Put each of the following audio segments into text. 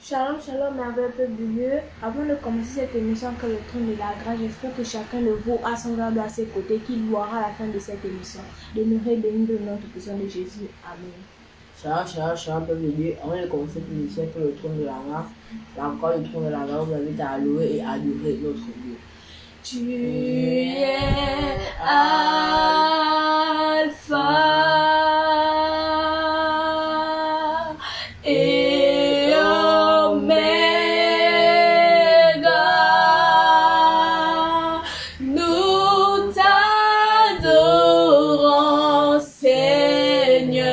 Shalom, shalom, merveilleux peuple de Dieu. Avant de commencer cette émission que le trône de la grâce, j'espère que chacun de vous a son garde à ses côtés, qu'il louera à la fin de cette émission. Demeurez bénis de notre puissant de Jésus. Amen. Shalom, peuple de Dieu. Avant de commencer cette émission que le trône de la grâce, là encore le trône de la grâce vous invite à louer et adorer notre Dieu. Tu es Alpha et Oméga. Nous t'adorons, Seigneur.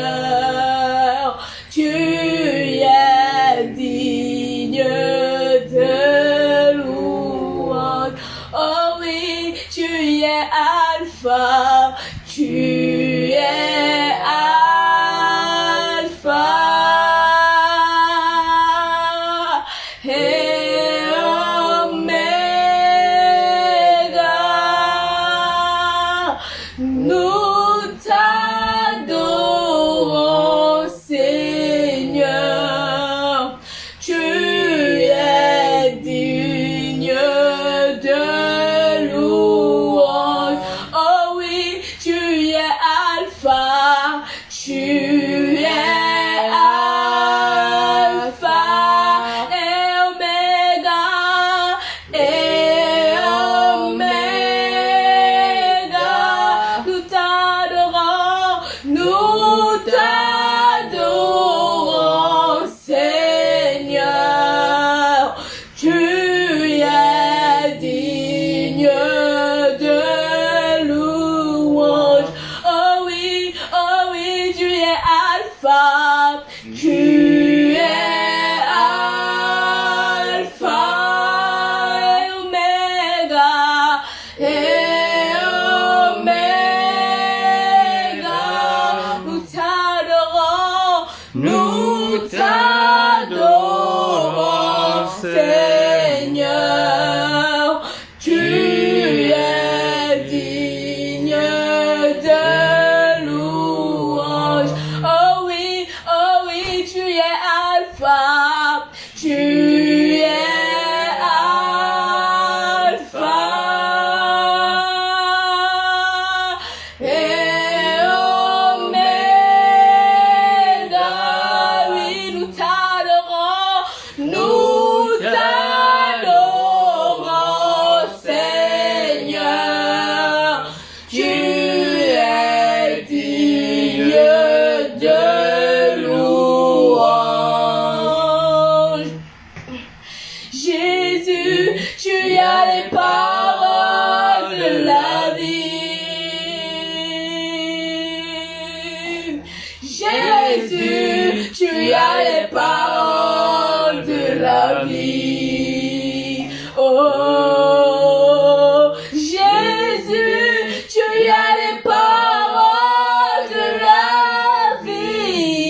Tu es digne de louange. Oh oui, tu es Alpha, tu es Alpha et Oméga. Nous t'adorons, Seigneur. Tu es digne de louange. Oh oui, tu es Alpha, tu es Alpha et Oméga, et Oméga. Nous t'adorons, Seigneur. Tu es digne de louange. Oh oui, tu es Alpha, tu es Alpha et Oméga, et Oméga. Nous t'adorons, Seigneur. Tu es digne de louange. Oh oui, tu es Alpha, tu es Alpha et Oméga. Oui, nous t'adorons, Seigneur. Tu es digne de louange. Jésus, tu as les paroles de la vie. Jésus, tu as les paroles de la vie. Oh, Jésus, tu as les paroles de la vie.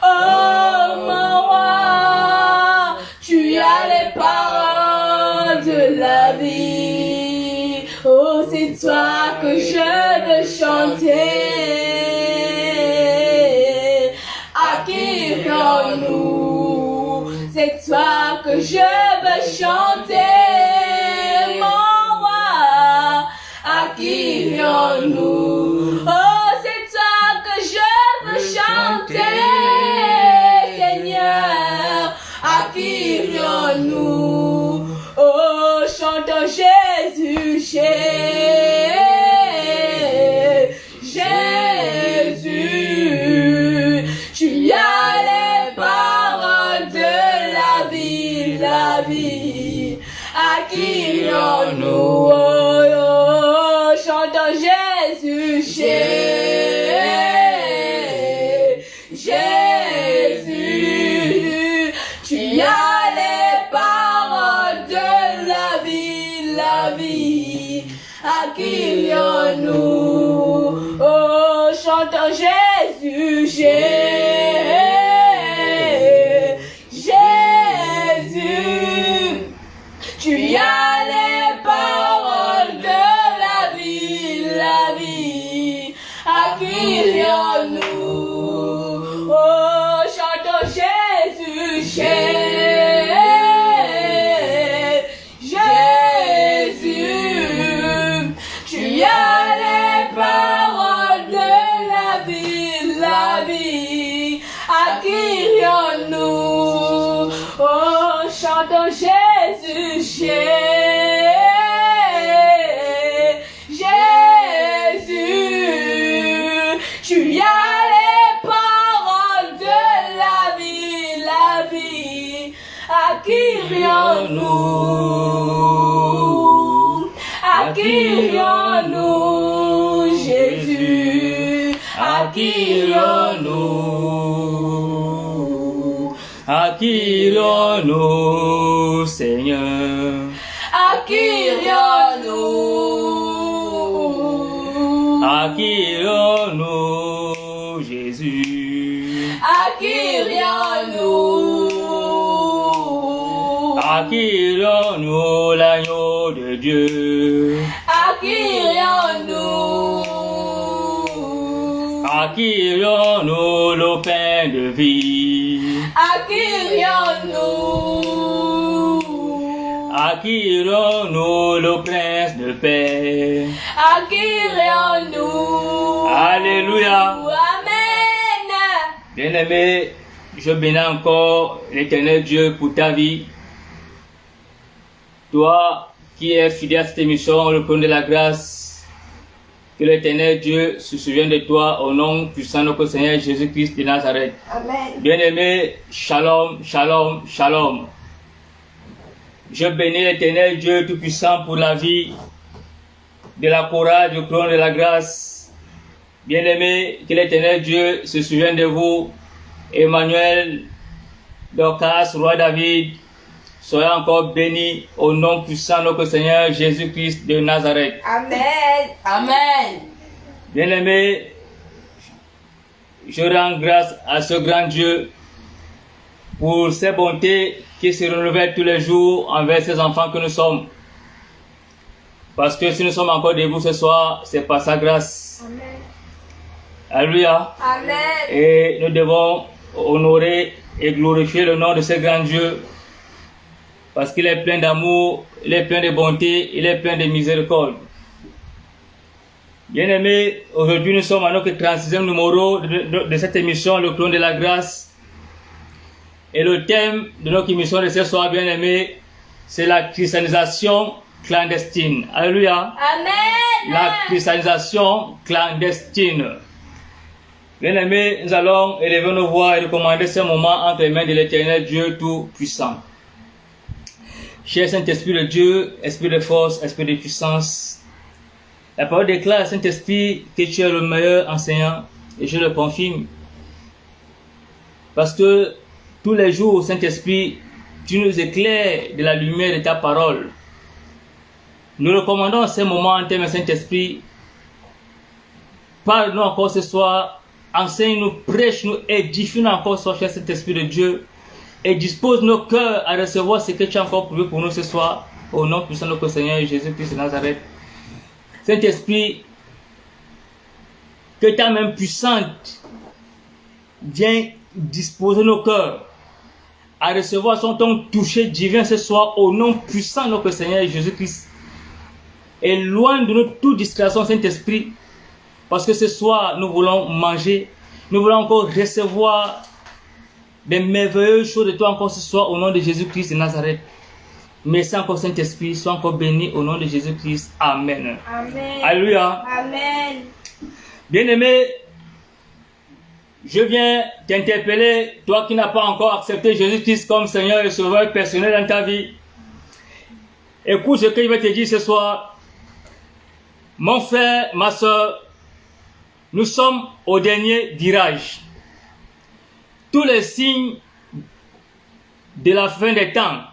Oh, mon roi, tu as les paroles de la vie. Oh, c'est toi que je veux chanter. À qui irions-nous? C'est toi que je veux chanter, mon roi. À qui irions-nous? Oh, c'est toi que je veux chanter, Seigneur. À qui irions-nous? Oh, chantons Jésus, Jésus. Tu as les paroles de la vie. À qui irions-nous? Oh, chantons Jésus, Jésus. Tu as les paroles de la vie. À qui irions-nous? Oh, chantons Jésus, Jésus. Tu as les paroles de la vie. À qui irions-nous? Oh, chantons Jésus. vie, à qui rions-nous? Oh, chantons Jésus, Jésus, tu as les paroles de la vie, à qui rions-nous? À qui rions-nous, Jésus? À qui rions-nous? À qui rions-nous, Seigneur? À qui rions-nous? À qui rions-nous, Jésus? À qui rions-nous? À qui rions-nous, l'agneau de Dieu? À qui rions-nous? À qui rions-nous, le pain de vie? À qui rions-nous? À qui rions-nous, le prince de paix? À qui rions-nous? Alléluia. Amen. Bien-aimé, je bénis encore l'Éternel Dieu pour ta vie. Toi qui es fidèle à cette émission, le trône de la grâce, que l'Éternel Dieu se souvienne de toi au nom puissant de notre Seigneur Jésus-Christ de Nazareth. Amen. Bien-aimé, shalom, shalom, shalom. Je bénis l'Éternel Dieu Tout-Puissant pour la vie de la chorale du trône de la grâce. Bien-aimé, que l'Éternel Dieu se souvienne de vous. Emmanuel, Dorcas, Roi David, soyez encore bénis au nom puissant de notre Seigneur Jésus-Christ de Nazareth. Amen. Amen. Bien-aimé, je rends grâce à ce grand Dieu pour ses bontés qui se renouvellent tous les jours envers ses enfants que nous sommes. Parce que si nous sommes encore debout ce soir, c'est par sa grâce. Amen. Alléluia. Amen. Et nous devons honorer et glorifier le nom de ce grand Dieu. Parce qu'il est plein d'amour, il est plein de bonté, il est plein de miséricorde. Bien-aimés, aujourd'hui nous sommes à notre 36e numéro de cette émission, le trône de la grâce. Et le thème de notre émission de ce soir, bien-aimés, c'est la christianisation clandestine. Alléluia. Amen. La christianisation clandestine. Bien-aimés, nous allons élever nos voix et recommander ce moment entre les mains de l'Éternel Dieu Tout-Puissant. Cher Saint-Esprit de Dieu, Esprit de force, Esprit de puissance, la parole déclare, Saint-Esprit, que tu es le meilleur enseignant, et je le confirme. Parce que tous les jours, Saint-Esprit, tu nous éclaires de la lumière de ta parole. Nous recommandons ces moments en termes Saint-Esprit. Parle-nous encore ce soir, enseigne-nous, prêche-nous, édifie-nous encore ce soir, cher Saint-Esprit de Dieu, et dispose nos cœurs à recevoir ce que tu as encore prouvé pour nous ce soir, au nom puissant de notre Seigneur Jésus-Christ de Nazareth. Saint-Esprit, que ta main puissante vienne disposer nos cœurs à recevoir son ton touché divin ce soir, au nom puissant de notre Seigneur Jésus-Christ. Et loin de nous toute distraction, Saint-Esprit, parce que ce soir, nous voulons manger, nous voulons encore recevoir des merveilleuses choses de toi encore ce soir, au nom de Jésus-Christ de Nazareth. Merci encore Saint-Esprit, sois encore béni au nom de Jésus-Christ. Amen. Amen. Alléluia. Amen. Bien-aimé, je viens t'interpeller, toi qui n'as pas encore accepté Jésus-Christ comme Seigneur et Sauveur personnel dans ta vie. Écoute ce que je vais te dire ce soir. Mon frère, ma soeur, nous sommes au dernier virage. Tous les signes de la fin des temps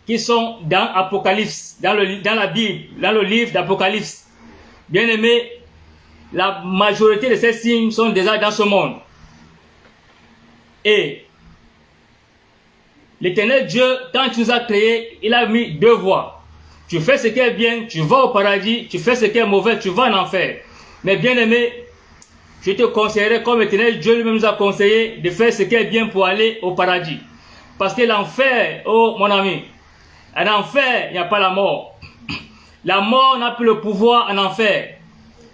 qui sont dans Apocalypse, dans la Bible, dans le livre d'Apocalypse. Bien-aimés, la majorité de ces signes sont déjà dans ce monde. Et l'Éternel Dieu, quand il nous a créés, il a mis deux voies. Tu fais ce qui est bien, tu vas au paradis. Tu fais ce qui est mauvais, tu vas en enfer. Mais bien-aimé, je te conseillerais, comme l'Éternel Dieu lui-même nous a conseillé, de faire ce qui est bien pour aller au paradis. Parce que l'enfer, oh mon ami, en enfer, il n'y a pas la mort. La mort n'a plus le pouvoir en enfer.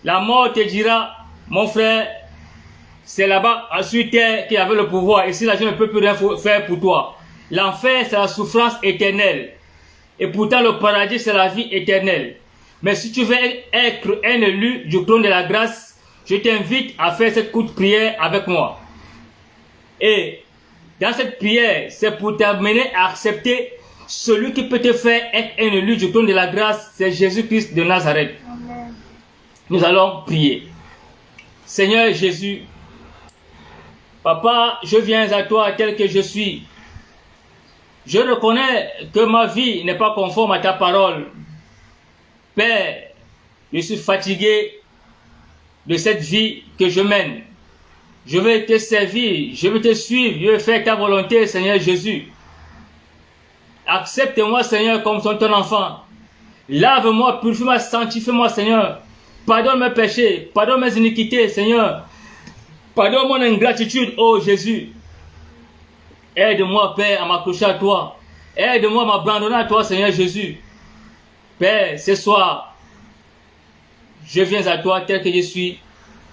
La mort te dira, mon frère, c'est là-bas, sur terre, qu'il y avait le pouvoir. Ici, là, je ne peux plus rien faire pour toi. L'enfer, c'est la souffrance éternelle. Et pourtant, le paradis, c'est la vie éternelle. Mais si tu veux être un élu du trône de la grâce, je t'invite à faire cette courte prière avec moi. Et dans cette prière, c'est pour t'amener à accepter celui qui peut te faire être un élu du trône de la grâce, c'est Jésus-Christ de Nazareth. Amen. Nous allons prier. Seigneur Jésus, Papa, je viens à toi tel que je suis. Je reconnais que ma vie n'est pas conforme à ta parole. Père, je suis fatigué de cette vie que je mène. Je veux te servir, je veux te suivre, je veux faire ta volonté, Seigneur Jésus. Accepte-moi, Seigneur, comme ton enfant. Lave-moi, purifie-moi, sanctifie-moi, Seigneur. Pardonne mes péchés, pardonne mes iniquités, Seigneur. Pardonne mon ingratitude, oh Jésus. Aide-moi, Père, à m'accrocher à toi. Aide-moi à m'abandonner à toi, Seigneur Jésus. Père, ce soir, je viens à toi tel que je suis.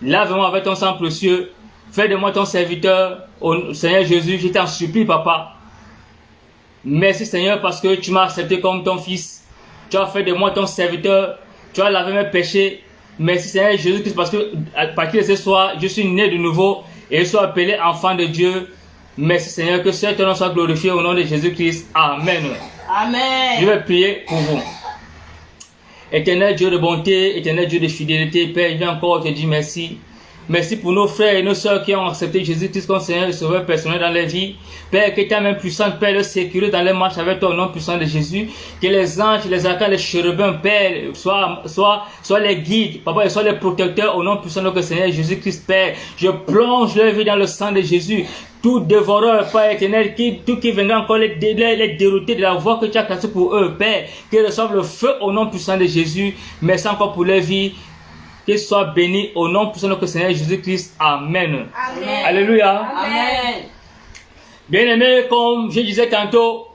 Lave-moi avec ton sang précieux. Fais de moi ton serviteur, oh Seigneur Jésus. Je t'en supplie, Papa. Merci, Seigneur, parce que tu m'as accepté comme ton fils. Tu as fait de moi ton serviteur. Tu as lavé mes péchés. Merci, Seigneur Jésus-Christ, parce que à partir de ce soir, je suis né de nouveau et je suis appelé enfant de Dieu. Merci, Seigneur, que ce nom soit glorifié au nom de Jésus-Christ. Amen. Amen. Je vais prier pour vous. Éternel Dieu de bonté, éternel Dieu de fidélité, Père, je viens encore te dire merci. Merci pour nos frères et nos sœurs qui ont accepté Jésus-Christ comme Seigneur et Sauveur personnel dans leur vie. Père, que ta main puissante, Père, le sécurité dans les marches avec toi au nom puissant de Jésus. Que les anges, les archanges, les chérubins, Père, soient les guides, Papa, et soient les protecteurs au nom puissant de notre Seigneur Jésus-Christ, Père. Je plonge leur vie dans le sang de Jésus. Tout dévoreur, Père éternel, tout qui viendra encore les dérouter de la voie que tu as cassée pour eux, Père, qu'ils reçoivent le feu au nom puissant de Jésus. Merci encore pour leur vie. Qu'ils soient bénis au nom puissant de notre Seigneur Jésus-Christ. Amen. Amen. Alléluia. Amen. Bien-aimés, comme je disais tantôt,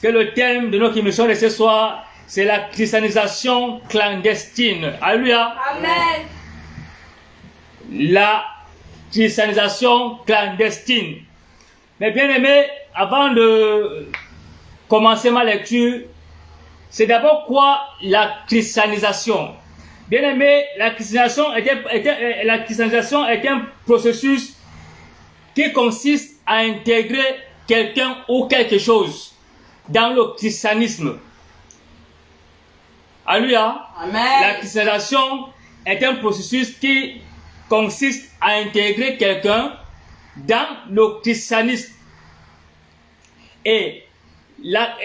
que le thème de notre émission de ce soir, c'est la christianisation clandestine. Alléluia. Amen. La christianisation clandestine. Mais bien-aimés, avant de commencer ma lecture, c'est d'abord quoi la christianisation? Bien-aimés, la christianisation est un processus qui consiste à intégrer quelqu'un ou quelque chose dans le christianisme. Alléluia. Amen. La christianisation est un processus qui consiste à intégrer quelqu'un dans le christianisme. Et la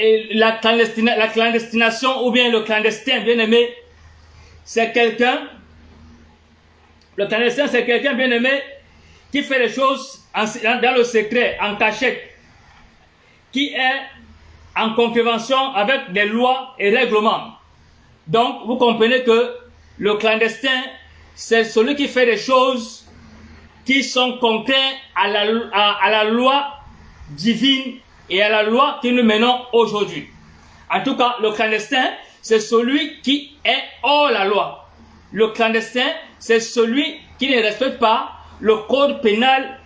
clandestination ou bien le clandestin, bien aimé, c'est quelqu'un, le clandestin c'est quelqu'un, bien aimé, qui fait les choses dans le secret, en cachette, qui est en contravention avec des lois et règlements. Donc, vous comprenez que le clandestin, c'est celui qui fait des choses qui sont contraires à la loi divine et à la loi que nous menons aujourd'hui. En tout cas, le clandestin, c'est celui qui est hors la loi. Le clandestin, c'est celui qui ne respecte pas le code pénal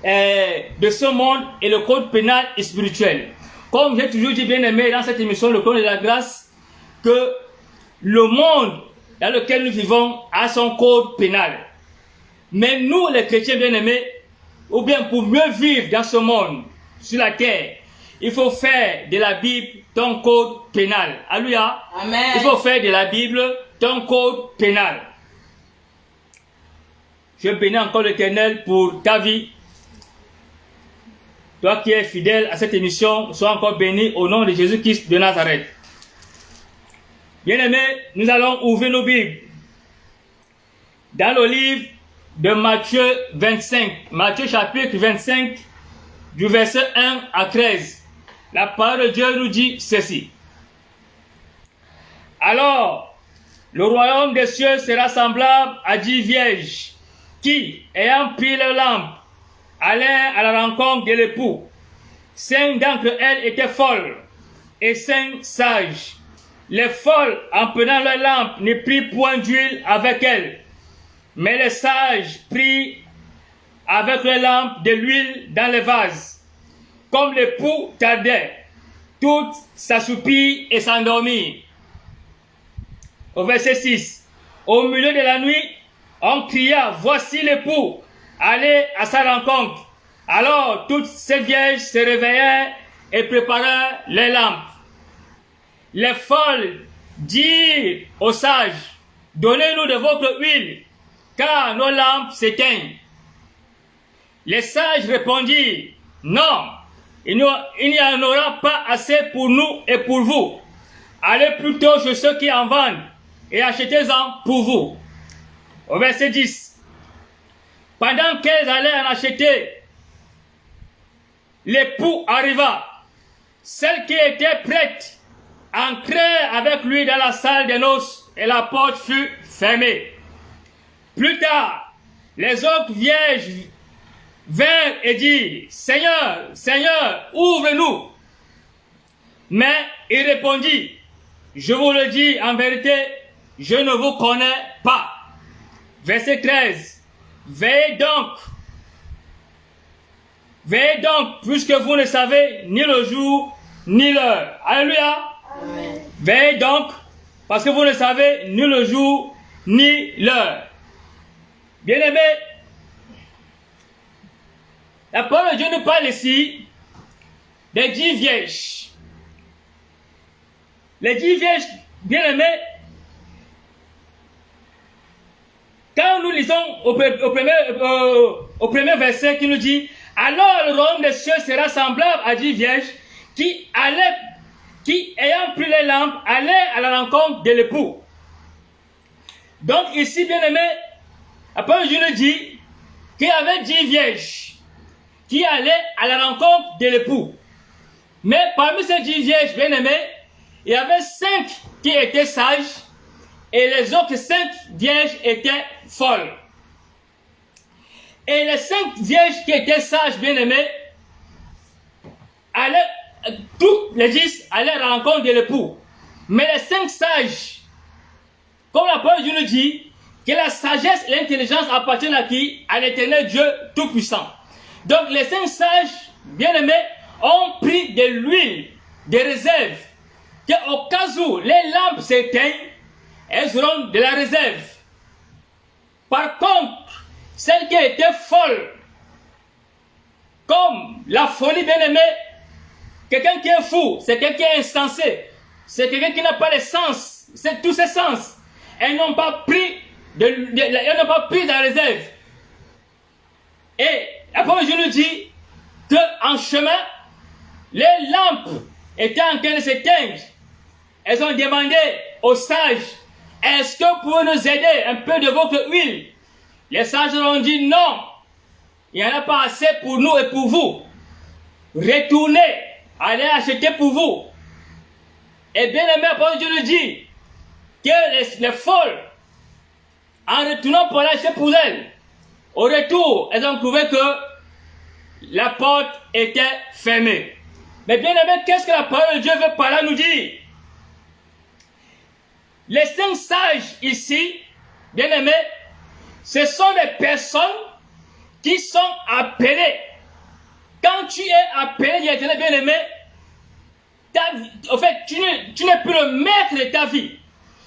de ce monde et le code pénal spirituel. Comme j'ai toujours dit, bien aimé, dans cette émission, le code de la grâce, que le monde dans lequel nous vivons a son code pénal. Mais nous, les chrétiens bien-aimés, ou bien pour mieux vivre dans ce monde, sur la terre, il faut faire de la Bible ton code pénal. Alléluia. Amen. Il faut faire de la Bible ton code pénal. Je bénis encore l'Éternel pour ta vie. Toi qui es fidèle à cette émission, sois encore béni au nom de Jésus-Christ de Nazareth. Bien-aimés, nous allons ouvrir nos Bibles dans le livre de Matthieu 25. Matthieu chapitre 25, du verset 1 à 13. La parole de Dieu nous dit ceci. Alors, le royaume des cieux sera semblable à 10 vierges qui, ayant pris leur lampe, allèrent à la rencontre de l'époux. 5 d'entre elles étaient folles et 5 sages. Les folles, en prenant leur lampe, ne prirent point d'huile avec elles, mais les sages prirent avec les lampes de l'huile dans les vases. Comme l'époux tardait, toutes s'assoupirent et s'endormirent. Au verset 6. Au milieu de la nuit, on cria, voici l'époux, allez à sa rencontre. Alors toutes ces vierges se réveillèrent et préparèrent les lampes. Les folles dirent aux sages, donnez-nous de votre huile, car nos lampes s'éteignent. Les sages répondirent, non, il n'y en aura pas assez pour nous et pour vous. Allez plutôt chez ceux qui en vendent et achetez-en pour vous. Au verset 10. Pendant qu'elles allaient en acheter, l'époux arriva. Celle qui était prête entrait avec lui dans la salle des noces et la porte fut fermée. Plus tard, les autres vierges vinrent et dirent, Seigneur, Seigneur, ouvre-nous. Mais il répondit, je vous le dis en vérité, je ne vous connais pas. Verset 13. Veillez donc, puisque vous ne savez ni le jour ni l'heure. Alléluia. Amen. Veillez donc, parce que vous ne savez ni le jour ni l'heure. Bien-aimés, la parole de Dieu nous parle ici des 10 vierges. Les 10 vierges, bien-aimés, quand nous lisons au premier verset qui nous dit « Alors le royaume des cieux sera semblable à 10 vierges qui, ayant pris les lampes, allaient à la rencontre de l'époux. » Donc ici, bien-aimés, la parole de Dieu nous dit qu'il y avait 10 vierges qui allaient à la rencontre de l'époux. Mais parmi ces 10 vierges, bien-aimés, il y avait 5 qui étaient sages et les autres 5 vierges étaient folles. Et les 5 vierges qui étaient sages, bien-aimés, toutes les 10 allaient à la rencontre de l'époux. Mais les 5 sages, comme la parole de Dieu nous dit, que la sagesse et l'intelligence appartiennent à qui? À l'Éternel Dieu Tout-Puissant. Donc les 5 sages, bien-aimés, ont pris de l'huile, des réserves, qu'au cas où les lampes s'éteignent, elles auront de la réserve. Par contre, celles qui étaient folles, comme la folie, bien-aimée, quelqu'un qui est fou, c'est quelqu'un qui est insensé, c'est quelqu'un qui n'a pas les sens, c'est tous ses sens. Elles n'ont pas pris elles n'ont pas pris de la réserve. Et la parole de Dieu nous dit qu'en chemin, les lampes étaient en train de s'éteindre. Elles ont demandé aux sages, est-ce que vous pouvez nous aider un peu de votre huile? Les sages leur ont dit non, il n'y en a pas assez pour nous et pour vous. Retournez, allez acheter pour vous. Et bien aimé, la parole de Dieu nous dit que les folles, en retournant pour aller acheter pour elles, au retour, elles ont trouvé que la porte était fermée. Mais bien aimé, qu'est-ce que la parole de Dieu veut par là nous dire? Les 5 sages ici, bien aimés, ce sont des personnes qui sont appelées. Quand tu es appelé, bien aimé, en fait, tu n'es plus le maître de ta vie.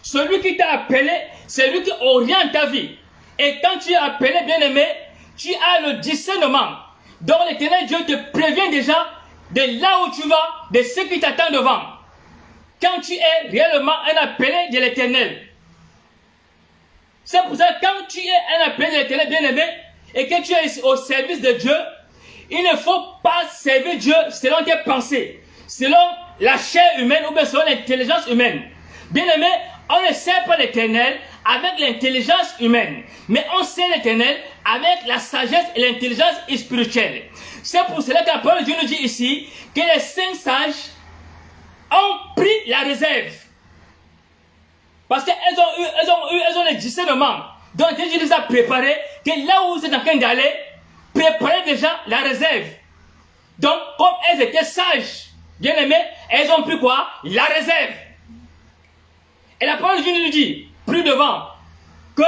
Celui qui t'a appelé, c'est lui qui oriente ta vie. Et quand tu es appelé, bien aimé, tu as le discernement. Donc l'Éternel Dieu te prévient déjà de là où tu vas, de ce qui t'attend devant. Quand tu es réellement un appelé de l'Éternel. C'est pour ça que quand tu es un appelé de l'Éternel, bien aimé, et que tu es au service de Dieu, il ne faut pas servir Dieu selon tes pensées, selon la chair humaine ou bien selon l'intelligence humaine. Bien aimé, on ne sert pas l'Éternel avec l'intelligence humaine, mais on sert l'Éternel avec la sagesse et l'intelligence spirituelle. C'est pour cela que la parole de Dieu nous dit ici que les 5 sages ont pris la réserve. Parce qu'elles ont le discernement. Donc Dieu les a préparés, que là où vous êtes en train d'aller, préparez déjà la réserve. Donc, comme elles étaient sages, bien aimées, elles ont pris quoi? La réserve. Et la parole de Dieu nous dit, plus devant, que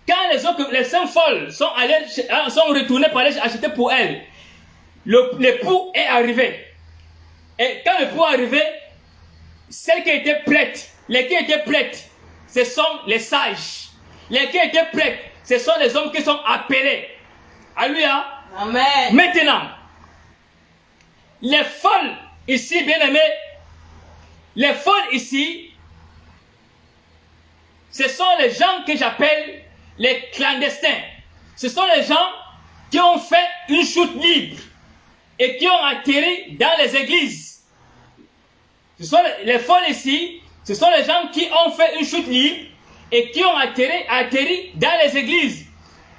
quand les 5 folles sont retournées pour aller acheter pour elles, l'époux est arrivé. Et quand l'époux est arrivé, celles qui étaient prêtes, ce sont les sages. Les qui étaient prêtes, ce sont les hommes qui sont appelés. Alléluia. Amen. Maintenant, les folles ici, bien-aimés, les folles ici, ce sont les gens que j'appelle les clandestins. Ce sont les gens qui ont fait une chute libre et qui ont atterri dans les églises. Ce sont les folles ici, ce sont les gens qui ont fait une chute libre et qui ont atterri dans les églises.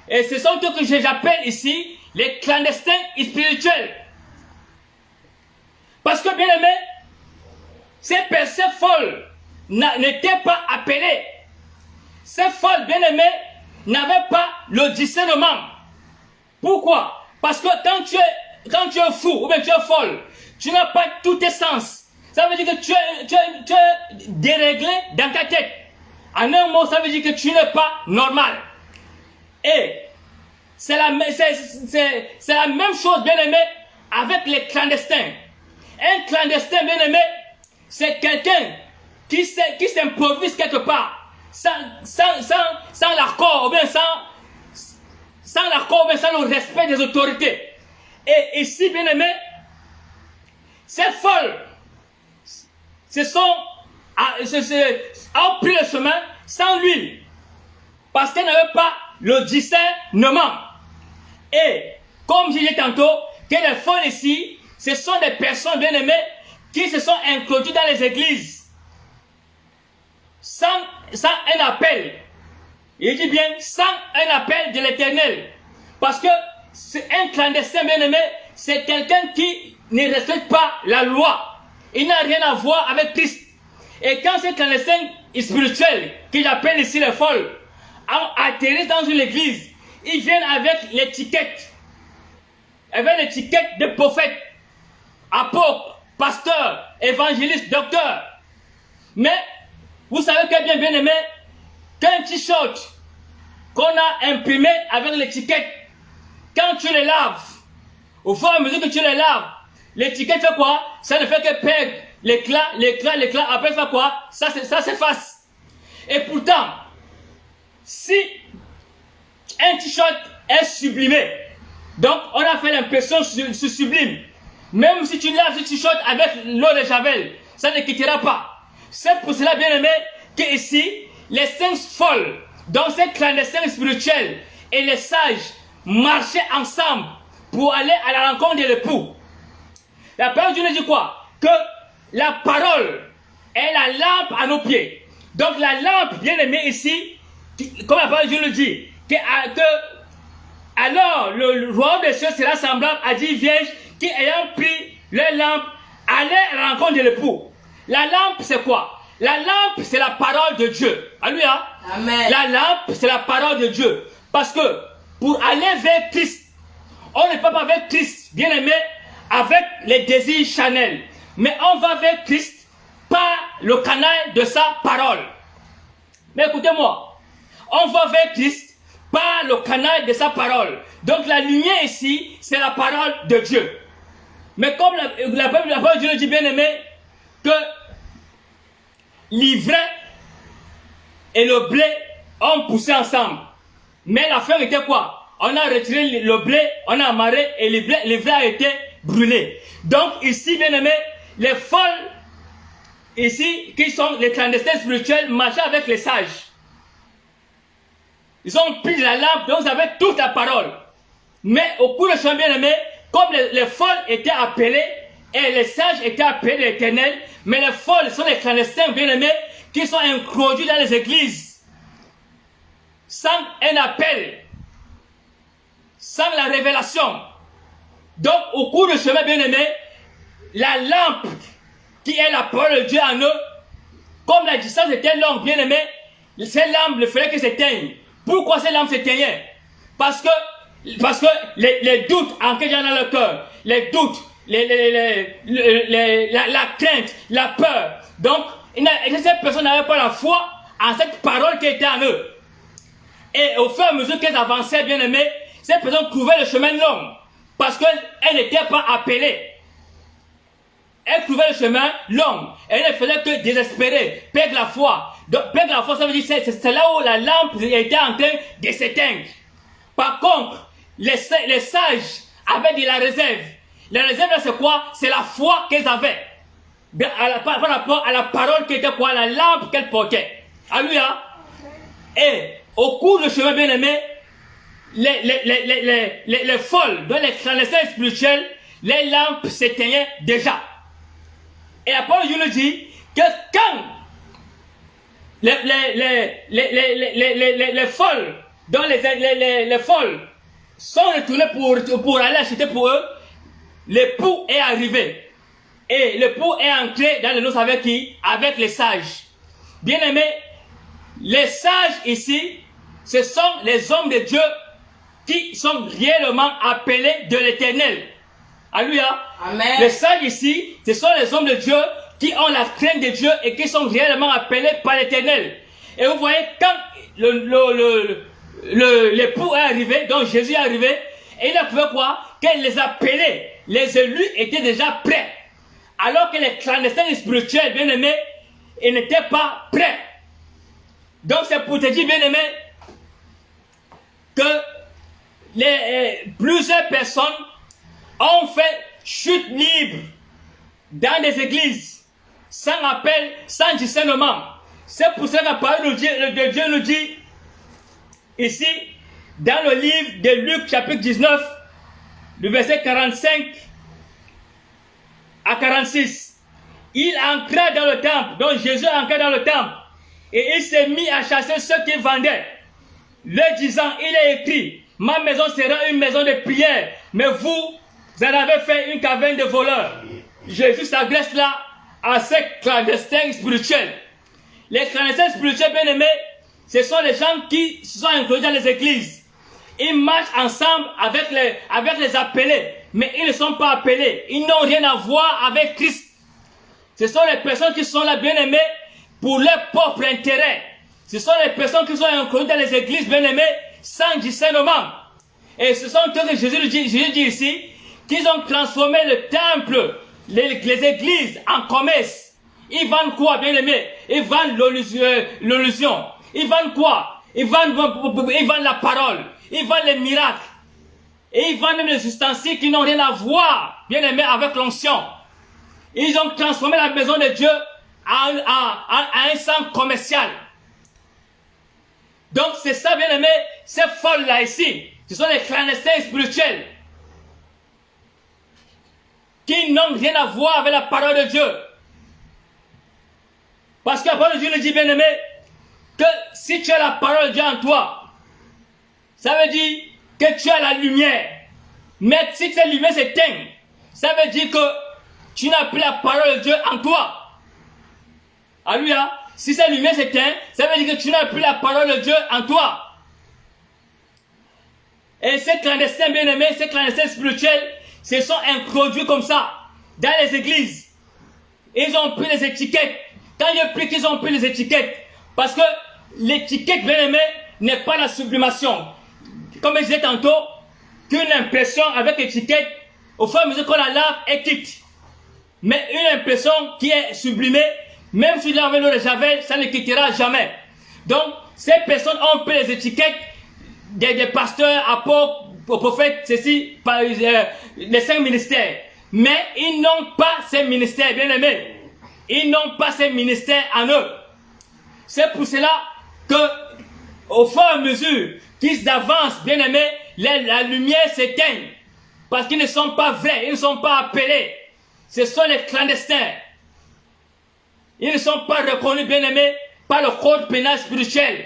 Et ce sont ceux que j'appelle ici les clandestins spirituels. Parce que, bien aimé, ces personnes folles n'étaient pas appelées. Ces folles, bien aimées, n'avaient pas le discernement. Pourquoi? Parce que quand tu es fou ou bien tu es folle, tu n'as pas tous tes sens. Ça veut dire que tu es déréglé dans ta tête. En un mot, ça veut dire que tu n'es pas normal. Et c'est la même chose, bien aimé, avec les clandestins. Un clandestin, bien aimé, c'est quelqu'un qui s'improvise quelque part, sans l'accord, ou bien sans le respect des autorités. Et ici, bien aimé, ces folles ont pris le chemin sans lui, parce qu'elles n'avaient pas le discernement. Et comme je disais tantôt, que les folles ici, ce sont des personnes bien aimées qui se sont introduites dans les églises sans un appel. Il dit bien sans un appel de l'Éternel. Parce que c'est un clandestin bien aimé, c'est quelqu'un qui ne respecte pas la loi. Il n'a rien à voir avec Christ. Et quand ces clandestins spirituels, que j'appelle ici les folles, atterrissent dans une église, ils viennent avec l'étiquette. Avec l'étiquette de prophète, apôtre, pasteur, évangéliste, docteur. Mais, vous savez que bien aimé, qu'un t-shirt qu'on a imprimé avec l'étiquette, quand tu les laves, au fur et à mesure que tu les laves, l'étiquette fait quoi? Ça ne fait que perdre l'éclat, après ça fait quoi? Ça s'efface. Et pourtant, si un t-shirt est sublimé, donc on a fait l'impression sublime, même si tu laves ce t-shirt avec l'eau de Javel, ça ne quittera pas. C'est pour cela, bien aimé, que ici, les 5 folles, donc ces clandestins spirituels et les sages marchaient ensemble pour aller à la rencontre de l'époux. La parole de Dieu nous dit quoi? Que la parole est la lampe à nos pieds. Donc la lampe, bien aimée ici, comme la parole de Dieu le dit, alors le royaume des cieux sera semblable à 10 vierges qui, ayant pris leur lampe, allaient à la rencontre de l'époux. La lampe, c'est quoi? La lampe, c'est la parole de Dieu. Alléluia. Amen. La lampe, c'est la parole de Dieu. Parce que pour aller vers Christ, on ne peut pas vers Christ, bien aimé, avec les désirs charnels. Mais on va vers Christ par le canal de sa parole. Mais écoutez-moi, on va vers Christ par le canal de sa parole. Donc la lumière ici, c'est la parole de Dieu. Mais comme la parole de Dieu dit, bien aimé, que l'ivraie et le blé ont poussé ensemble. Mais l'affaire était quoi? On a retiré le blé, on a amarré et l'ivraie a été brûlé. Donc ici, bien aimé, les folles, ici, qui sont les clandestins spirituels, marchaient avec les sages. Ils ont pris la lampe, donc vous avez toute la parole. Mais au cours de chemin, bien aimé, comme les folles étaient appelées, et les sages étaient appelés l'Éternel, mais les folles sont les clandestins, bien aimés, qui sont introduits dans les églises, sans un appel, sans la révélation. Donc, au cours du chemin, bien aimé, la lampe qui est la parole de Dieu en eux, comme la distance était longue, bien aimé, ces lampes ne feraient que s'éteignent. Pourquoi ces lampes s'éteignaient? Parce que les doutes ancrés dans le cœur, les doutes, la crainte, la peur. Donc, ces personnes n'avaient pas la foi en cette parole qui était en eux. Et au fur et à mesure qu'elles avançaient, bien aimés, ces personnes trouvaient le chemin long. Parce qu'elles n'étaient pas appelées. Elles trouvaient le chemin long. Elles ne faisaient que désespérer, perdre la foi. Donc, perdre la foi, ça veut dire c'est là où la lampe était en train de s'éteindre. Par contre, les sages avaient de la réserve. La réserve, c'est quoi? C'est la foi qu'elles avaient. Par rapport à la parole qui était quoi? La lampe qu'elles portaient. Alléluia. Et au cours du chemin bien aimé, les folles, dans les clandestins spirituels, les lampes s'éteignaient déjà. Et la parole de Dieu nous dit que quand les folles, dans les folles sont retournées pour aller acheter pour eux, l'époux est arrivé. Et l'époux est entré dans les noces avec qui? Avec les sages. Bien aimés, les sages ici, ce sont les hommes de Dieu qui sont réellement appelés de l'Éternel. Alléluia. Amen. Les sages ici, ce sont les hommes de Dieu qui ont la crainte de Dieu et qui sont réellement appelés par l'Éternel. Et vous voyez, quand l'époux est arrivé, donc Jésus est arrivé, et il a trouvé quoi? Que les appelés, les élus étaient déjà prêts. Alors que les clandestins spirituels, bien aimés, ils n'étaient pas prêts. Donc c'est pour te dire, bien aimé, que plusieurs personnes ont fait chute libre dans des églises, sans appel, sans discernement. C'est pour ça que la parole de Dieu nous dit, ici, dans le livre de Luc, chapitre 19, du verset 45 à 46, il entra dans le temple, donc Jésus entra dans le temple, et il s'est mis à chasser ceux qui vendaient, leur disant, il est écrit, ma maison sera une maison de prière, mais vous en avez fait une caverne de voleurs. Jésus s'adresse là à ces clandestins spirituels. Les clandestins spirituels, bien aimés, ce sont les gens qui se sont inclus dans les églises. Ils marchent ensemble avec les appelés, mais ils ne sont pas appelés. Ils n'ont rien à voir avec Christ. Ce sont les personnes qui sont là, bien aimées, pour leur propre intérêt. Ce sont les personnes qui sont incluses dans les églises, bien aimées, sans discernement. Et ce sont eux que Jésus dit ici, qu'ils ont transformé le temple, les églises en commerce. Ils vendent quoi, bien aimés? Ils vendent l'illusion. Ils vendent quoi? Ils vendent la parole. Ils vendent les miracles. Et ils vendent même les ustensiles qui n'ont rien à voir, bien aimés, avec l'onction. Ils ont transformé la maison de Dieu en un centre commercial. Donc c'est ça, bien aimé, ces folles-là ici, ce sont les clandestins spirituels qui n'ont rien à voir avec la parole de Dieu. Parce que la parole de Dieu nous dit, bien aimé, que si tu as la parole de Dieu en toi, ça veut dire que tu as la lumière. Mais si cette lumière s'éteint, ça veut dire que tu n'as plus la parole de Dieu en toi. Alléluia. Si cette lumière s'éteint, ça veut dire que tu n'as plus la parole de Dieu en toi. Et ces clandestins bien-aimés, ces clandestins spirituels, se sont introduits comme ça dans les églises. Ils ont pris les étiquettes. Quand il pris qu'ils ont pris les étiquettes, parce que l'étiquette bien-aimée n'est pas la sublimation. Comme je disais tantôt, qu'une impression avec étiquette, au fur et à mesure qu'on la lave, elle quitte. Mais une impression qui est sublimée, même si tu laves l'eau de Javel, ça ne quittera jamais. Donc, ces personnes ont pris les étiquettes des pasteurs, apôtres, prophètes, ceci, par les 5 ministères. Mais ils n'ont pas ces ministères, bien aimés. Ils n'ont pas ces ministères en eux. C'est pour cela que, au fur et à mesure qu'ils avancent, bien aimés, la lumière s'éteint. Parce qu'ils ne sont pas vrais, ils ne sont pas appelés. Ce sont les clandestins. Ils ne sont pas reconnus, bien aimés, par le code pénal spirituel.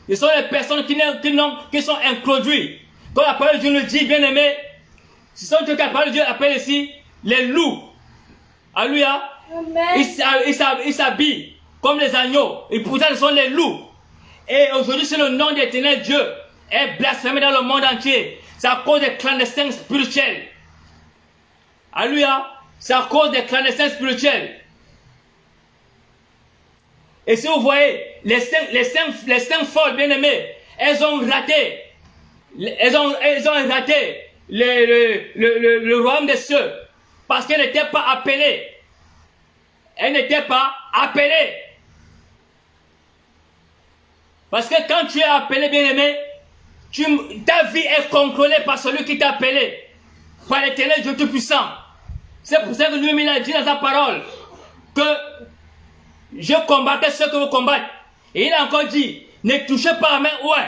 Ce sont les personnes qui sont introduites. Comme la parole de Dieu nous dit, bien aimés, ce sont ceux que la parole de Dieu appelle ici les loups. Alléluia. Ils s'habillent comme les agneaux. Et pourtant, ce sont les loups. Et aujourd'hui, c'est le nom de l'Éternel Dieu est blasphémé dans le monde entier. C'est à cause des clandestins spirituels. Alléluia. C'est à cause des clandestins spirituels. Et si vous voyez, les cinq folles bien-aimées, elles ont raté. Elles ont raté le royaume des cieux. Parce qu'elles n'étaient pas appelées. Elles n'étaient pas appelées. Parce que quand tu es appelé, bien-aimé, ta vie est contrôlée par celui qui t'a appelé. Par l'Éternel Dieu Tout-Puissant. C'est pour ça que lui-même a dit dans sa parole que je combattais ceux que vous combattez. Et il a encore dit, ne touchez pas à main ouin.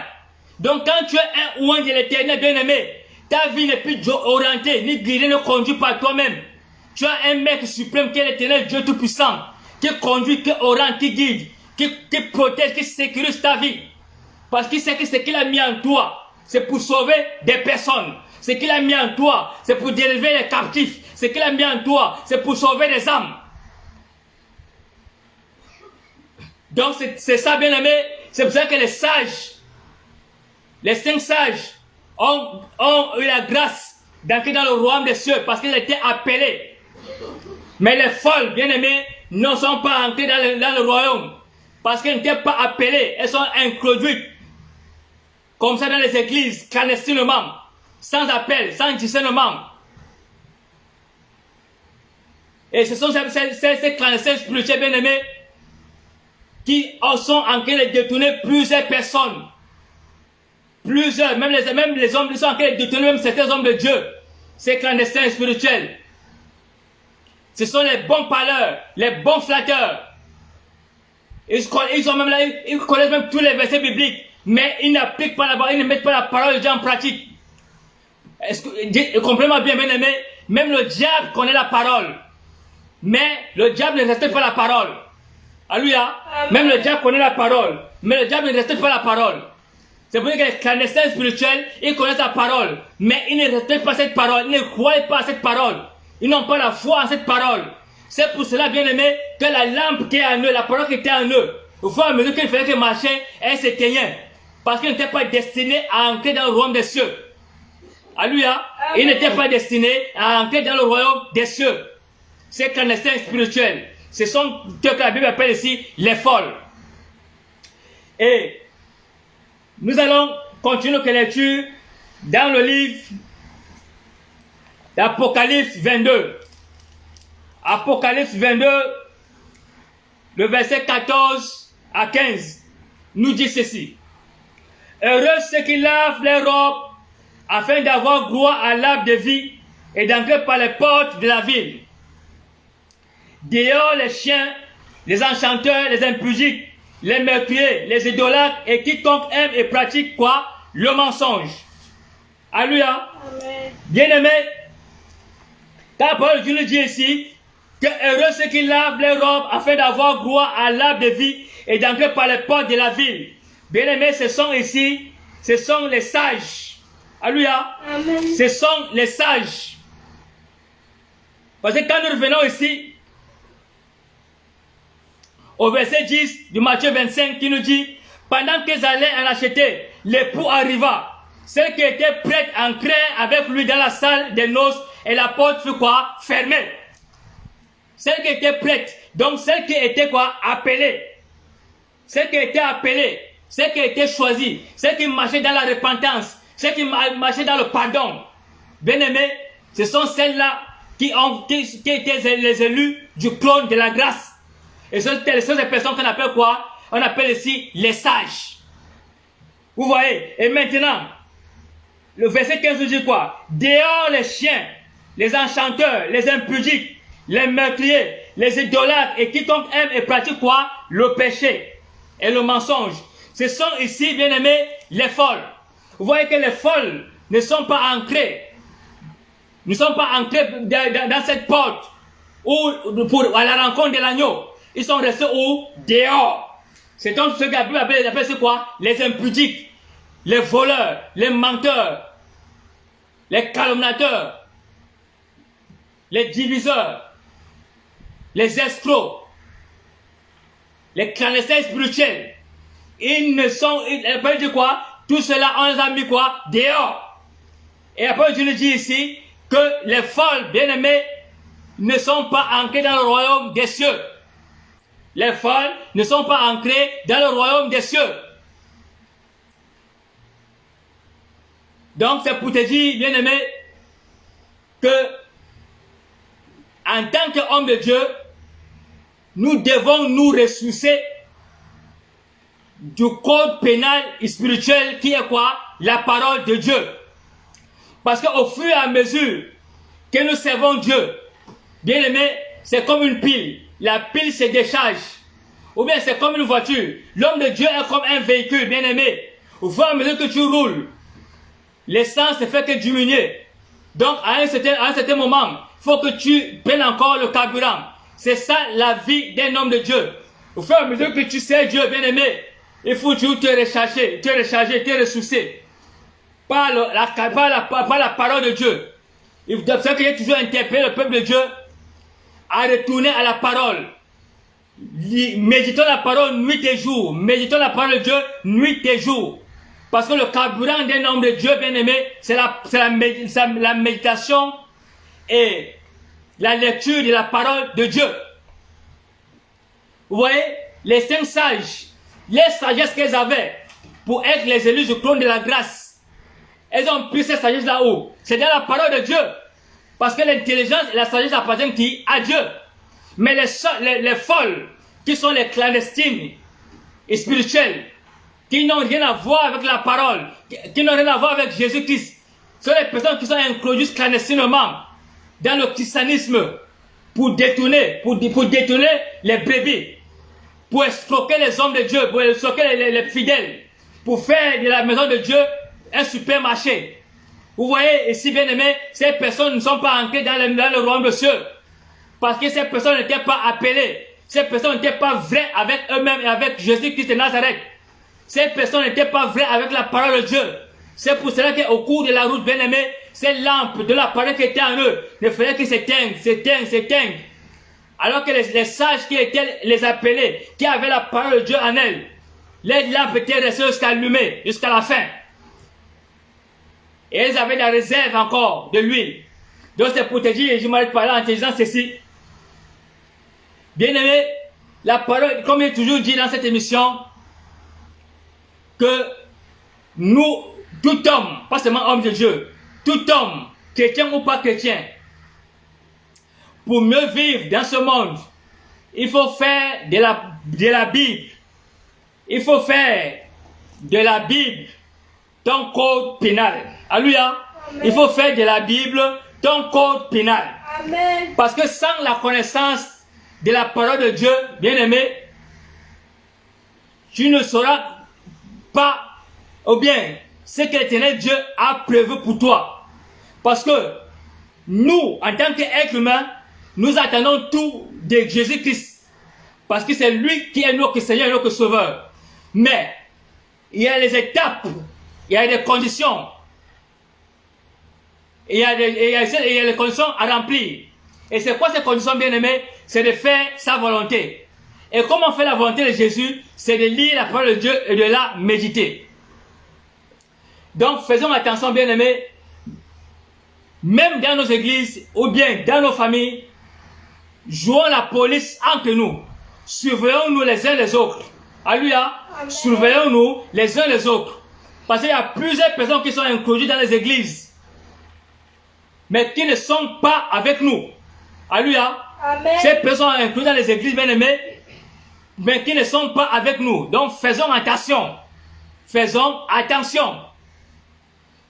Donc quand tu es un ouin de l'Éternel bien-aimé, ta vie n'est plus orientée, ni guidée, ne conduite par toi-même. Tu as un maître suprême qui est l'Éternel Dieu Tout-Puissant, qui conduit, qui oriente, qui guide, qui protège, qui sécurise ta vie. Parce qu'il sait que ce qu'il a mis en toi, c'est pour sauver des personnes. Ce qu'il a mis en toi, c'est pour délivrer les captifs. Ce qu'il a mis en toi, c'est pour sauver les âmes. Donc c'est ça, bien aimé. C'est pour ça que les sages, les 5 sages, ont eu la grâce d'entrer dans le royaume des cieux parce qu'ils étaient appelés. Mais les folles, bien aimés, ne sont pas entrées dans le royaume parce qu'elles n'étaient pas appelées. Elles sont introduites comme ça dans les églises, clandestinement, sans appel, sans discernement. Et ce sont ces clandestins spirituels, bien aimés, qui sont en train de détourner plusieurs personnes. Plusieurs, même les hommes, ils sont en train de détourner même certains hommes de Dieu. Ces clandestins spirituels. Ce sont les bons parleurs, les bons flatteurs. Ils connaissent même tous les versets bibliques, mais ils n'appliquent pas ils ne mettent pas la parole de Dieu en pratique. Comprenez-moi bien, bien aimé, même le diable connaît la parole. Mais le diable ne respecte pas la parole. Alléluia. Même le diable connaît la parole. Mais le diable ne respecte pas la parole. C'est pour ça que les clandestins spirituels, ils connaissent la parole. Mais ils ne respectent pas cette parole. Ils ne croient pas à cette parole. Ils n'ont pas la foi en cette parole. C'est pour cela, bien aimé, que la lampe qui est en eux, la parole qui était en eux, au fur et à mesure qu'ils faisaient marcher, elle s'éteignait. Parce qu'ils n'étaient pas destinés à entrer dans le royaume des cieux. Alléluia. Ils n'étaient pas destinés à entrer dans le royaume des cieux. Ces clandestins spirituels, ce sont ce que la Bible appelle ici les folles. Et nous allons continuer notre lecture dans le livre d'Apocalypse 22. Apocalypse 22, le verset 14 à 15, nous dit ceci. Heureux ceux qui lavent les robes afin d'avoir gloire à l'arbre de vie et d'entrer par les portes de la ville. Dehors les chiens, les enchanteurs, les impudiques, les meurtriers, les idolâtres et quiconque aime et pratique quoi? Le mensonge. Alléluia. Bien-aimé, ta parole Dieu nous dit ici que heureux ceux qui lavent les robes afin d'avoir gloire à l'arbre de vie et d'entrer par les portes de la ville. Bien-aimé, ce sont les sages. Alléluia. Ce sont les sages. Parce que quand nous revenons ici, au verset 10 du Matthieu 25 qui nous dit, pendant qu'ils allaient en acheter, l'époux arriva. Celle qui était prête entrait avec lui dans la salle des noces et la porte fut quoi? Fermée. Celle qui était prête, donc celle qui était quoi? Appelée. Celle qui était appelée, celle qui était choisie, celle qui marchait dans la repentance, celle qui marchait dans le pardon. Bien aimé, ce sont celles-là qui étaient les élus du trône de la grâce. Et ce sont des personnes qu'on appelle quoi? On appelle ici les sages. Vous voyez? Et maintenant, le verset 15 nous dit quoi? Dehors les chiens, les enchanteurs, les impudiques, les meurtriers, les idolâtres et quiconque aime et pratique quoi? Le péché et le mensonge. Ce sont ici, bien aimés, les folles. Vous voyez que les folles ne sont pas ancrées. Ne sont pas ancrées dans cette porte à la rencontre de l'agneau. Ils sont restés où? Dehors. C'est donc ce que la Bible appelle c'est quoi? Les impudiques, les voleurs, les menteurs, les calomniateurs, les diviseurs, les escrocs, les clandestins spirituels. Ils ne sont, la Bible dit quoi? Tout cela, on les a mis quoi? Dehors. Et après, Dieu nous dit ici que les folles, bien-aimés, ne sont pas ancrés dans le royaume des cieux. Les folles ne sont pas ancrées dans le royaume des cieux. Donc c'est pour te dire, bien-aimé, que en tant qu'homme de Dieu, nous devons nous ressourcer du code pénal et spirituel qui est quoi? La parole de Dieu. Parce qu'au fur et à mesure que nous servons Dieu, bien aimé, c'est comme une pile. La pile se décharge. Ou bien c'est comme une voiture. L'homme de Dieu est comme un véhicule, bien aimé. Au fur et à mesure que tu roules, l'essence ne fait que diminuer. Donc à un certain moment, il faut que tu prennes encore le carburant. C'est ça la vie d'un homme de Dieu. Au fur et à mesure que tu sais Dieu, bien aimé, il faut toujours te recharger, te ressourcer par la parole de Dieu. C'est pour ça que j'ai toujours interpellé le peuple de Dieu à retourner à la parole. Méditons la parole nuit et jour. Méditons la parole de Dieu nuit et jour. Parce que le carburant d'un homme de Dieu, bien aimé, c'est la méditation et la lecture de la parole de Dieu. Vous voyez, les 5 sages, les sagesses qu'elles avaient pour être les élus du trône de la grâce, elles ont pris cette sagesse là-haut. C'est dans la parole de Dieu. Parce que l'intelligence et la sagesse appartiennent qui? À Dieu. Mais les folles, qui sont les clandestines et spirituelles, qui n'ont rien à voir avec la parole, qui n'ont rien à voir avec Jésus-Christ, sont les personnes qui sont introduites clandestinement dans le christianisme pour détourner les brebis, pour escroquer les hommes de Dieu, pour escroquer les fidèles, pour faire de la maison de Dieu un supermarché. Vous voyez, ici, bien aimé, ces personnes ne sont pas ancrées dans le royaume de cieux. Parce que ces personnes n'étaient pas appelées. Ces personnes n'étaient pas vraies avec eux-mêmes et avec Jésus-Christ de Nazareth. Ces personnes n'étaient pas vraies avec la parole de Dieu. C'est pour cela qu'au cours de la route, bien aimé, ces lampes de la parole qui étaient en eux ne faisaient que s'éteindre. Alors que les sages qui étaient les appelés, qui avaient la parole de Dieu en elles, les lampes étaient restées allumées jusqu'à la fin. Et elles avaient la réserve encore de l'huile. Donc c'est pour te dire, et je m'arrête par là en te disant ceci. Bien aimé, la parole, comme j'ai toujours dit dans cette émission, que nous, tout homme, pas seulement homme de Dieu, tout homme, chrétien ou pas chrétien, pour mieux vivre dans ce monde, il faut faire de la Bible. Il faut faire de la Bible ton code pénal. Alléluia. Il faut faire de la Bible ton code pénal. Amen. Parce que sans la connaissance de la parole de Dieu, bien aimé, tu ne sauras pas, ou bien, ce que l'Éternel Dieu a prévu pour toi. Parce que nous, en tant qu'êtres humains, nous attendons tout de Jésus-Christ. Parce que c'est lui qui est notre Seigneur et notre Sauveur. Mais, il y a les étapes, il y a des conditions. Il y a les conditions à remplir. Et c'est quoi ces conditions, bien aimées? C'est de faire sa volonté. Et comment faire la volonté de Jésus? C'est de lire la parole de Dieu et de la méditer. Donc, faisons attention, bien aimés. Même dans nos églises ou bien dans nos familles, jouons la police entre nous. Surveillons-nous les uns les autres. Alléluia. Surveillons-nous les uns les autres. Parce qu'il y a plusieurs personnes qui sont introduites dans les églises, mais qui ne sont pas avec nous. Alléluia. Amen. Ces personnes sont introduites dans les églises, bien aimées, mais qui ne sont pas avec nous. Donc faisons attention. Faisons attention.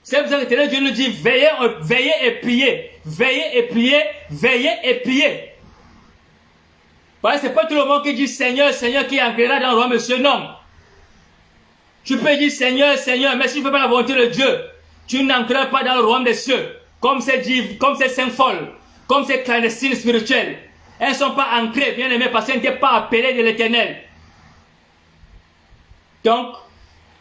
C'est pour ça que Dieu nous dit veillez et priez. Veillez et priez. Veillez et priez. Parce que ce n'est pas tout le monde qui dit Seigneur, Seigneur qui entrera dans le royaume de Dieu. Non. Tu peux dire Seigneur, Seigneur, mais si tu ne fais pas la volonté de Dieu, tu n'entreras pas dans le royaume des cieux. Comme ces saints folles, comme ces clandestines spirituelles. Elles ne sont pas ancrées, bien aimées, parce qu'elles n'étaient pas appelées de l'Éternel. Donc,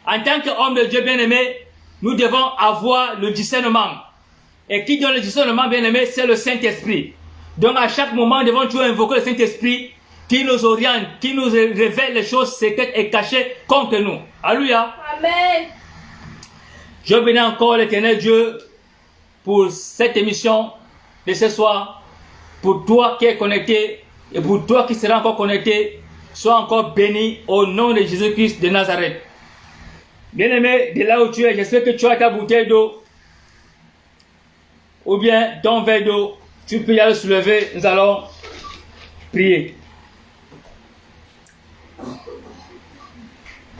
en tant qu'homme de Dieu bien aimé, nous devons avoir le discernement. Et qui donne le discernement bien aimé, c'est le Saint-Esprit. Donc à chaque moment, nous devons toujours invoquer le Saint-Esprit qui nous oriente, qui nous révèle les choses secrètes et cachées contre nous. Alléluia. Amen. Je bénis encore l'Éternel Dieu pour cette émission de ce soir. Pour toi qui es connecté et pour toi qui seras encore connecté, sois encore béni au nom de Jésus-Christ de Nazareth. Bien-aimé, de là où tu es, j'espère que tu as ta bouteille d'eau ou bien ton verre d'eau, tu peux y aller soulever, nous allons prier.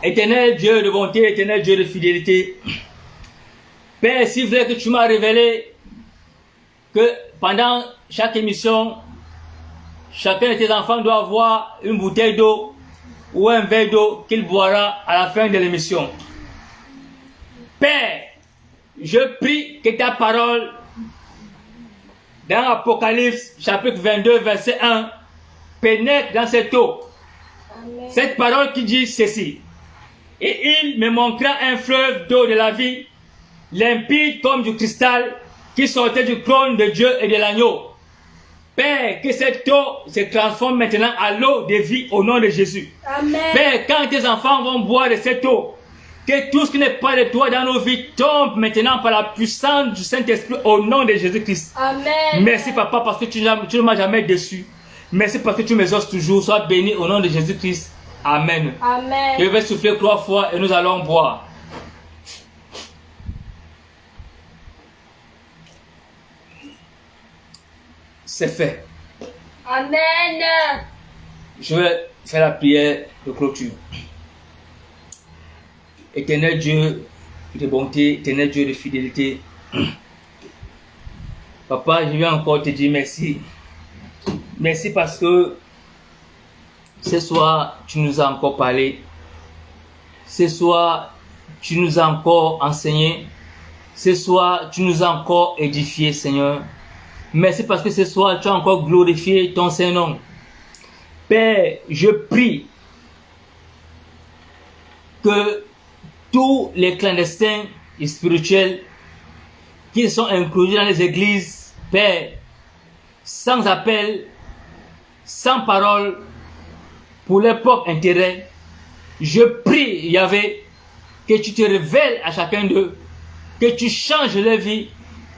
Éternel Dieu de bonté, éternel Dieu de fidélité, Père, s'il voulait que tu m'as révélé que pendant chaque émission, chacun de tes enfants doit avoir une bouteille d'eau ou un verre d'eau qu'il boira à la fin de l'émission. Père, je prie que ta parole dans Apocalypse chapitre 22 verset 1 pénètre dans cette eau. Amen. Cette parole qui dit ceci: et il me montra un fleuve d'eau de la vie, limpide comme du cristal, qui sortait du trône de Dieu et de l'agneau. Père, que cette eau se transforme maintenant à l'eau de vie au nom de Jésus. Amen. Père, quand tes enfants vont boire de cette eau, que tout ce qui n'est pas de toi dans nos vies tombe maintenant par la puissance du Saint-Esprit au nom de Jésus-Christ. Amen. Merci Papa parce que tu ne m'as jamais déçu. Merci parce que tu m'exauces toujours. Sois béni au nom de Jésus-Christ. Amen. Amen. Je vais souffler 3 fois et nous allons boire. C'est fait. Amen. Je vais faire la prière de clôture. Éternel Dieu de bonté, éternel Dieu de fidélité, Papa, je viens encore te dire merci. Merci parce que ce soir, tu nous as encore parlé. Ce soir, tu nous as encore enseigné. Ce soir, tu nous as encore édifié, Seigneur. Merci parce que ce soir, tu as encore glorifié ton Saint-Nom. Père, je prie que tous les clandestins et spirituels qui sont inclus dans les églises, Père, sans appel, sans parole, pour leur propre intérêt, je prie, Yahvé, que tu te révèles à chacun d'eux, que tu changes leur vie,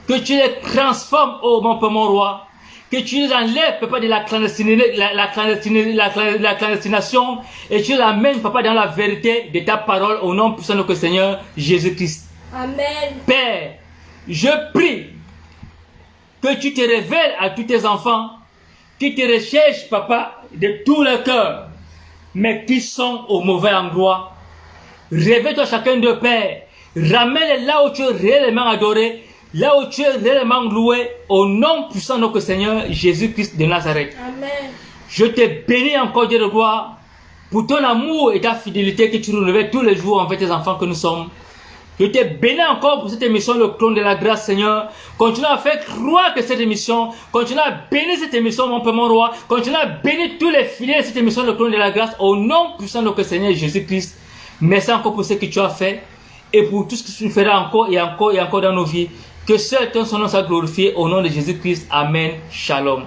que tu les transformes, oh mon Père, mon roi, que tu les enlèves, Papa, de la clandestination, et tu les amènes, Papa, dans la vérité de ta parole, au nom puissant de notre Seigneur Jésus-Christ. Amen. Père, je prie que tu te révèles à tous tes enfants, qui te recherchent, Papa, de tout leur cœur, mais qui sont au mauvais endroit. Réveille-toi chacun de Père, ramène là où tu es réellement adoré, là où tu es réellement loué, au nom puissant de notre Seigneur Jésus-Christ de Nazareth. Amen. Je te bénis encore, Dieu de gloire, pour ton amour et ta fidélité que tu renouvelles tous les jours envers tes enfants que nous sommes. Je te bénis encore pour cette émission, le trône de la grâce, Seigneur. Continue à faire croire que cette émission, continue à bénir cette émission, mon Père, mon roi. Continue à bénir tous les fidèles de cette émission, le trône de la grâce, au nom puissant de notre Seigneur Jésus-Christ. Merci encore pour ce que tu as fait et pour tout ce que tu feras encore et encore et encore dans nos vies. Que seul ton nom soit glorifié au nom de Jésus-Christ. Amen. Shalom.